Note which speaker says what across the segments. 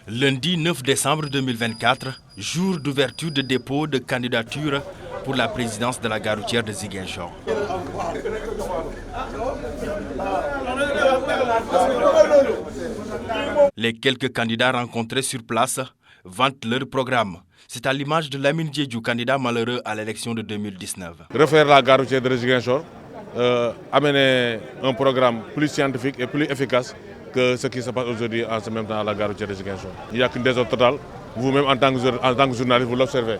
Speaker 1: Lundi 9 décembre 2024, jour d'ouverture de dépôt de candidature pour la présidence de la gare routière de Ziguinchor. Les quelques candidats rencontrés sur place vantent leur programme. C'est à l'image de Lamine Diédhiou, candidat malheureux à l'élection de 2019.
Speaker 2: Refaire la gare routière de Ziguinchor, amener un programme plus scientifique et plus efficace que ce qui se passe aujourd'hui en ce même temps à la gare routière de Ziguinchor. Il n'y a qu'une désordre totale. Vous-même en tant que journaliste, vous l'observez.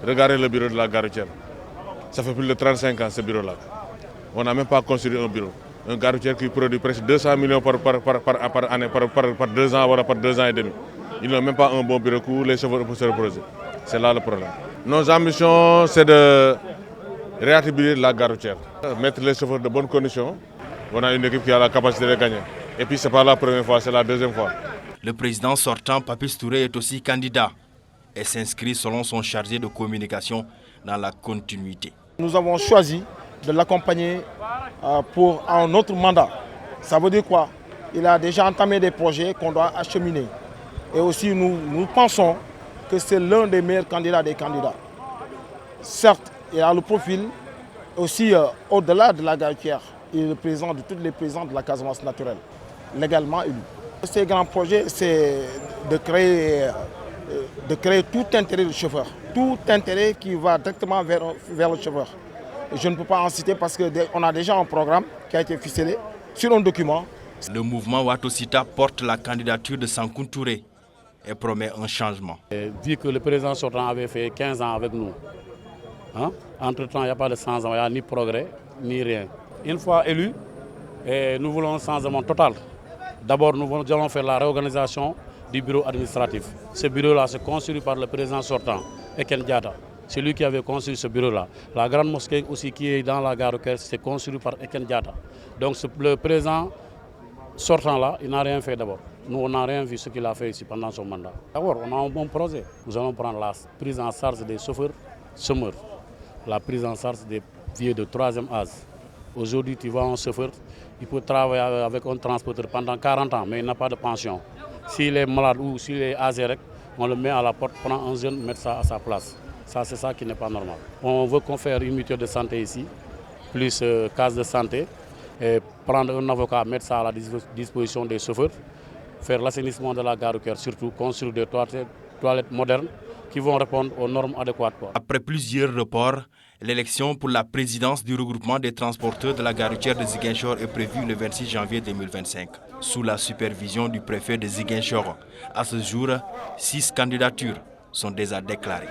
Speaker 2: Regardez le bureau de la gare routière. Ça fait plus de 35 ans ce bureau-là. On n'a même pas construit un bureau. Un gare routière qui produit presque 200 millions par année, par 2 ans, voire par 2 ans et demi. Ils n'ont même pas un bon bureau où les chauffeurs peuvent se reposer. C'est là le problème. Nos ambitions, c'est de réattribuer la gare routière. Mettre les chauffeurs de bonnes conditions. On a une équipe qui a la capacité de gagner. Et puis ce n'est pas la première fois, c'est la deuxième fois.
Speaker 1: Le président sortant, Papis Touré, est aussi candidat et s'inscrit selon son chargé de communication dans la continuité.
Speaker 3: Nous avons choisi de l'accompagner pour un autre mandat. Ça veut dire quoi? Il a déjà entamé des projets qu'on doit acheminer. Et aussi nous pensons que c'est l'un des meilleurs candidats des candidats. Certes, il a le profil, aussi au-delà de la gare routière, il est le président de tous les présidents de la Casamance naturelle, légalement élu. Ces grands projets, c'est de créer tout intérêt du chauffeur, tout intérêt qui va directement vers le chauffeur. Je ne peux pas en citer parce qu'on a déjà un programme qui a été ficelé sur un document.
Speaker 1: Le mouvement Watosita porte la candidature de Sankoun Touré et promet un changement.
Speaker 4: Vu que le président sortant avait fait 15 ans avec nous, entre-temps il n'y a pas de 100 ans, il n'y a ni progrès, ni rien. Une fois élus, nous voulons un changement total. D'abord, nous allons faire la réorganisation du bureau administratif. Ce bureau-là se construit par le président sortant, Eken Diatta. C'est lui qui avait construit ce bureau-là. La grande mosquée aussi qui est dans la gare routière, c'est construit par Eken Diatta. Donc le président sortant-là, il n'a rien fait d'abord. Nous, on n'a rien vu ce qu'il a fait ici pendant son mandat. D'abord, on a un bon projet. Nous allons prendre la prise en charge des chauffeurs semeurs, la prise en charge des vieux de 3e âge. Aujourd'hui, tu vois un chauffeur, il peut travailler avec un transporteur pendant 40 ans, mais il n'a pas de pension. S'il est malade ou s'il est âgé, on le met à la porte, prend un jeune, met ça à sa place. Ça, c'est ça qui n'est pas normal. On veut qu'on fasse une mutuelle de santé ici, plus case de santé, et prendre un avocat, mettre ça à la disposition des chauffeurs, faire l'assainissement de la gare routière, surtout construire des toilettes modernes qui vont répondre aux normes adéquates.
Speaker 1: Après plusieurs reports, l'élection pour la présidence du regroupement des transporteurs de la gare routière de Ziguinchor est prévue le 26 janvier 2025, sous la supervision du préfet de Ziguinchor. À ce jour, 6 candidatures sont déjà déclarées.